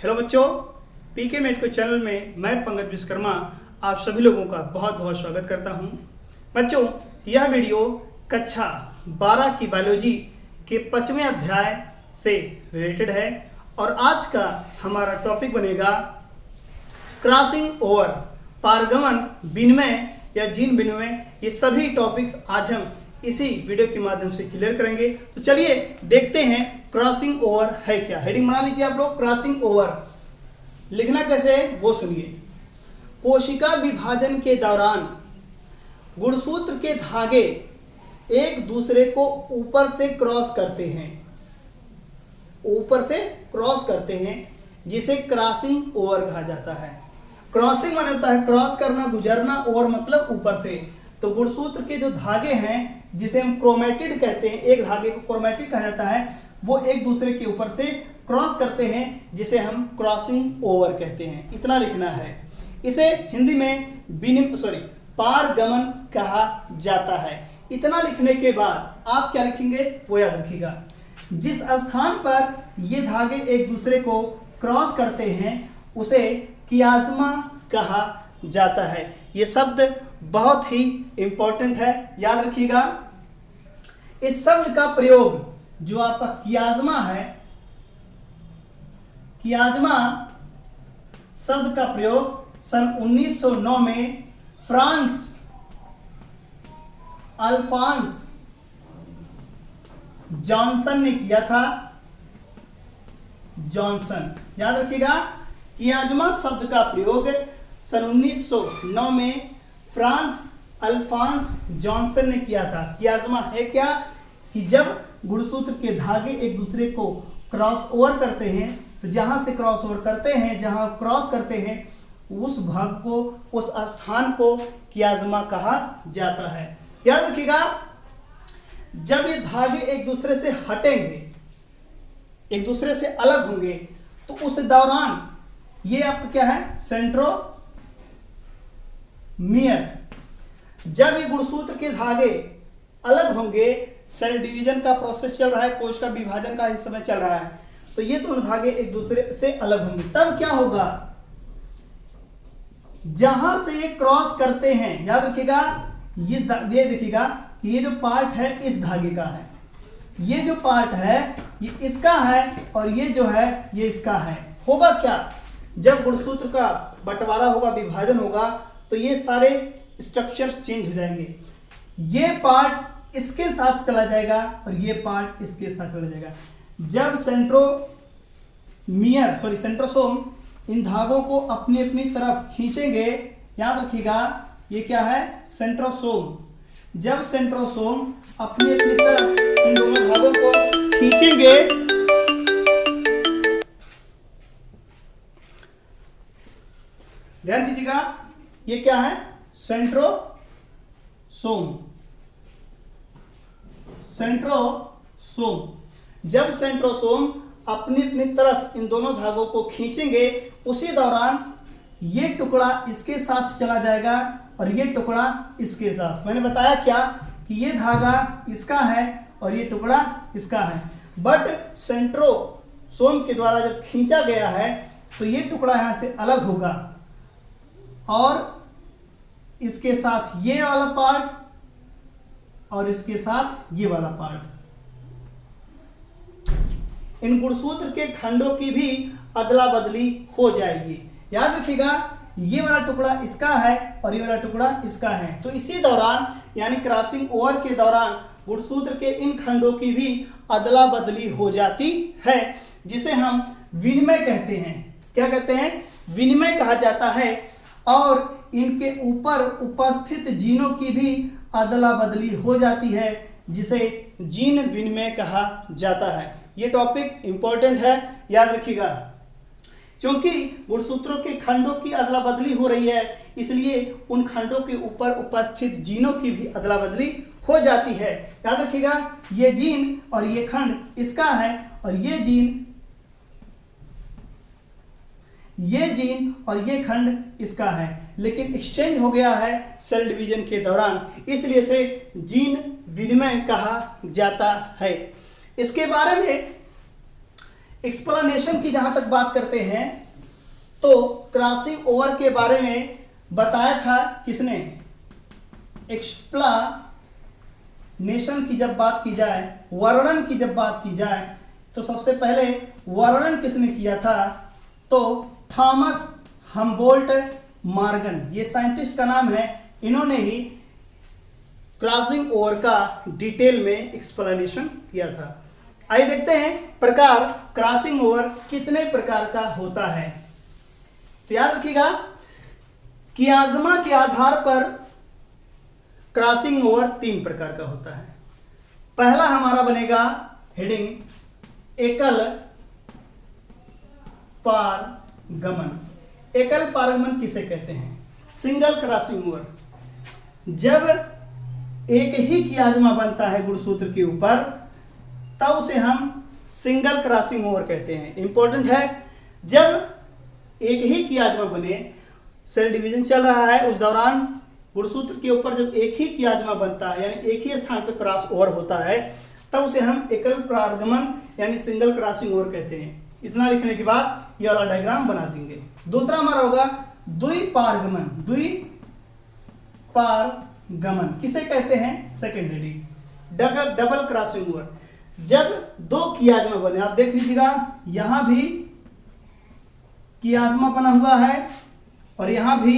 Hello बच्चों, पीके medico channel में मैं पंकज विश्वकर्मा आप सभी लोगों का बहुत बहुत स्वागत करता हूं। बच्चों, यह वीडियो कक्षा 12 की बायोलॉजी के 5वें अध्याय से रिलेटेड है और आज का हमारा टॉपिक बनेगा क्रॉसिंग ओवर, पारगमन, विनिमय या जीन विनिमय। ये सभी टॉपिक्स आज हम इसी वीडियो के माध्यम से क्लियर करेंगे। तो चलिए देखते हैं क्रॉसिंग ओवर है क्या। हेडिंग बना लीजिए आप लोग, क्रॉसिंग ओवर। लिखना कैसे वो सुनिए। कोशिका विभाजन के दौरान गुणसूत्र के धागे एक दूसरे को ऊपर से क्रॉस करते हैं, ऊपर से क्रॉस करते हैं, जिसे क्रॉसिंग ओवर कहा जाता है। क्रॉसिंग माने होता है क्रॉस करना, गुजरना, ओवर मतलब ऊपर से। तो गुणसूत्र के जो धागे हैं जिसे हम क्रोमेटिड कहते हैं, एक धागे को क्रोमेटिड कहा जाता है, वो एक दूसरे के ऊपर से क्रॉस करते हैं जिसे हम क्रॉसिंग ओवर कहते हैं। इतना लिखना है। इसे हिंदी में पारगमन कहा जाता है। इतना लिखने के बाद आप क्या लिखेंगे वो याद रखिएगा। जिस स्थान पर ये धागे एक दूसरे को क्रॉस करते हैं उसे कियाज्मा कहा जाता है। ये शब्द बहुत ही इंपॉर्टेंट है, याद रखिएगा। इस शब्द का प्रयोग जो आपका कियाज्मा है, कियाज्मा शब्द का प्रयोग सन 1909 में फ्रांस अल्फांस जॉनसन ने किया था। जॉनसन, याद रखिएगा। कियाज्मा शब्द का प्रयोग सन 1909 में फ्रांस अल्फांस जॉनसन ने किया था। कियाज्मा है क्या कि जब गुणसूत्र के धागे एक दूसरे को क्रॉस ओवर करते हैं, तो जहां से क्रॉस ओवर करते हैं, जहां क्रॉस करते हैं, उस भाग को, उस स्थान को कियाज्मा कहा जाता है। याद रखिएगा, जब ये धागे एक दूसरे से हटेंगे, एक दूसरे से अलग होंगे, तो उस दौरान ये आपका क्या है, सेंट्रोमियर। जब ये गुणसूत्र के धागे अलग होंगे, सेल डिवीजन का प्रोसेस चल रहा है, कोश का विभाजन का इस समय चल रहा है, तो ये दोनों धागे एक दूसरे से अलग होंगे। तब क्या होगा, जहां से ये क्रॉस करते हैं, याद रखिएगा, ये देखिएगा कि ये जो पार्ट है इस धागे का है, ये जो पार्ट है ये इसका है और ये जो है ये इसका है। होगा क्या, जब गुणसूत्र का बंटवारा होगा, विभाजन होगा, तो ये सारे स्ट्रक्चर्स चेंज हो जाएंगे। ये पार्ट इसके साथ चला जाएगा और ये पार्ट इसके साथ चला जाएगा। जब सेंट्रोसोम इन धागों को अपनी अपनी तरफ खींचेंगे, याद रखिएगा, ये क्या है, सेंट्रोसोम। जब सेंट्रोसोम अपनी अपनी तरफ इन दोनों धागों को खींचेंगे, ध्यान दीजिएगा, ये क्या है, सेंट्रोसोम। सेंट्रोसोम, जब सेंट्रोसोम अपनी अपनी तरफ इन दोनों धागों को खींचेंगे, उसी दौरान ये टुकड़ा इसके साथ चला जाएगा और ये टुकड़ा इसके साथ। मैंने बताया क्या कि ये धागा इसका है और ये टुकड़ा इसका है, बट सेंट्रोसोम के द्वारा जब खींचा गया है तो ये टुकड़ा यहां से अलग होगा और इसके साथ ये वाला पार्ट और इसके साथ ये वाला पार्ट। इन गुणसूत्र के खंडों की भी अदला बदली हो जाएगी। याद रखिएगा, ये वाला टुकड़ा इसका है और ये वाला टुकड़ा इसका है। तो इसी दौरान यानी क्रॉसिंग ओवर के दौरान गुणसूत्र के इन खंडों की भी अदला बदली हो जाती है, जिसे हम विनिमय कहते हैं। क्या कहते हैं, विनिमय कहा जाता है। और इनके ऊपर उपस्थित जीनों की भी अदला बदली हो जाती है, जिसे जीन विनिमय कहा जाता है। ये टॉपिक इंपॉर्टेंट है, याद रखिएगा। क्योंकि गुणसूत्रों के खंडों की अदला बदली हो रही है, इसलिए उन खंडों के ऊपर उपस्थित जीनों की भी अदला बदली हो जाती है। याद रखिएगा, ये जीन और ये खंड इसका है और ये जीन और ये खंड इसका है, लेकिन एक्सचेंज हो गया है सेल डिवीजन के दौरान, इसलिए इसे जीन विनिमय कहा जाता है। इसके बारे में एक्सप्लेनेशन की जहां तक बात करते हैं तो क्रॉसिंग ओवर के बारे में बताया था किसने? एक्सप्लेनेशन की जब बात की जाए, वर्णन की जब बात की जाए, तो सबसे पहले वर्णन किसने किया था? तो थॉमस हम्बोल्ट मॉर्गन, ये साइंटिस्ट का नाम है। इन्होंने ही क्रॉसिंग ओवर का डिटेल में एक्सप्लेनेशन किया था। आइए देखते हैं प्रकार क्रॉसिंग ओवर कितने प्रकार का होता है। तो याद रखिएगा कियाज्मा के आधार पर क्रॉसिंग ओवर 3 प्रकार का होता है। पहला हमारा बनेगा हेडिंग एकल पारगमन। एकल पारगमन किसे कहते हैं? Single crossing over. जब एक ही कियाज्मा बनता है गुणसूत्र के ऊपर तब उसे हम सिंगल क्रॉसिंग ओवर कहते हैं। इंपॉर्टेंट है, जब एक ही कियाज्मा बने, सेल डिवीजन चल रहा है, उस दौरान गुणसूत्र के ऊपर जब एक ही कियाज्मा बनता है यानी एक ही स्थान पर क्रॉस ओवर होता है तब उसे हम एकल पारगमन यानी सिंगल क्रॉसिंग ओवर कहते हैं। इतना लिखने के बाद ये वाला डायग्राम बना देंगे। दूसरा हमारा होगा द्विपारगमन। द्विपारगमन किसे कहते हैं? Second heading double crossing over. जब 2 कियाज्मा बने, आप देख लीजिएगा यहां भी कियाज्मा बना हुआ है और यहां भी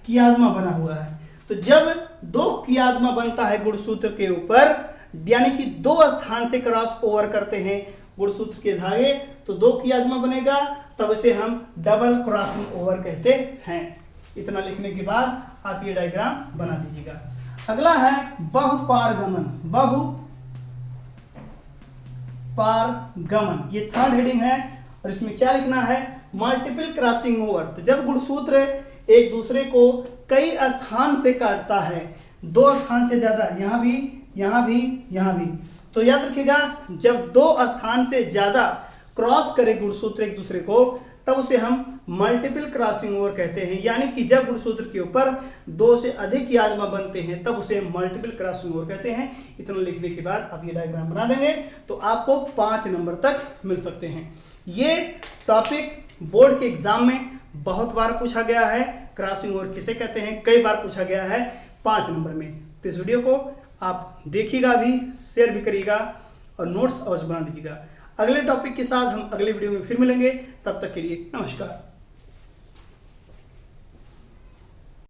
कियाज्मा बना हुआ है। तो जब 2 कियाज्मा बनता है गुणसूत्र के ऊपर यानी कि 2 स्थान से क्रॉस ओवर करते हैं गुणसूत्र के धागे, तो 2 कियाज्मा बनेगा, तब इसे हम डबल क्रॉसिंग ओवर कहते हैं। इतना लिखने के बाद आप ये डायग्राम बना दीजिएगा। अगला है बहुपारगमन। बहुपारगमन ये 3rd हेडिंग है और इसमें क्या लिखना है? Multiple crossing over. तो जब गुणसूत्र एक दूसरे को कई स्थान से काटता है, 2 स्थान से ज्यादा, यहां भी, यहां भी, यहां भी, तो याद रखिएगा जब 2 स्थान से ज्यादा क्रॉस करे गुणसूत्र एक दूसरे को तब उसे हम मल्टीपल क्रॉसिंग ओवर कहते हैं। यानी कि जब गुणसूत्र के ऊपर 2 से अधिक कियाज्मा बनते हैं तब उसे मल्टीपल क्रॉसिंग ओवर कहते हैं। इतना लिखने के बाद आप ये डायग्राम बना देंगे तो आपको 5 नंबर तक मिल सकते हैं। ये टॉपिक बोर्ड के एग्जाम में बहुत बार पूछा गया है। क्रॉसिंग ओवर किसे कहते हैं कई बार पूछा गया है 5 नंबर में। तो इस वीडियो को आप देखिएगा भी, शेयर भी करिएगा और नोट्स अवश्य बना लीजिएगा। अगले टॉपिक के साथ हम अगले वीडियो में फिर मिलेंगे। तब तक के लिए नमस्कार।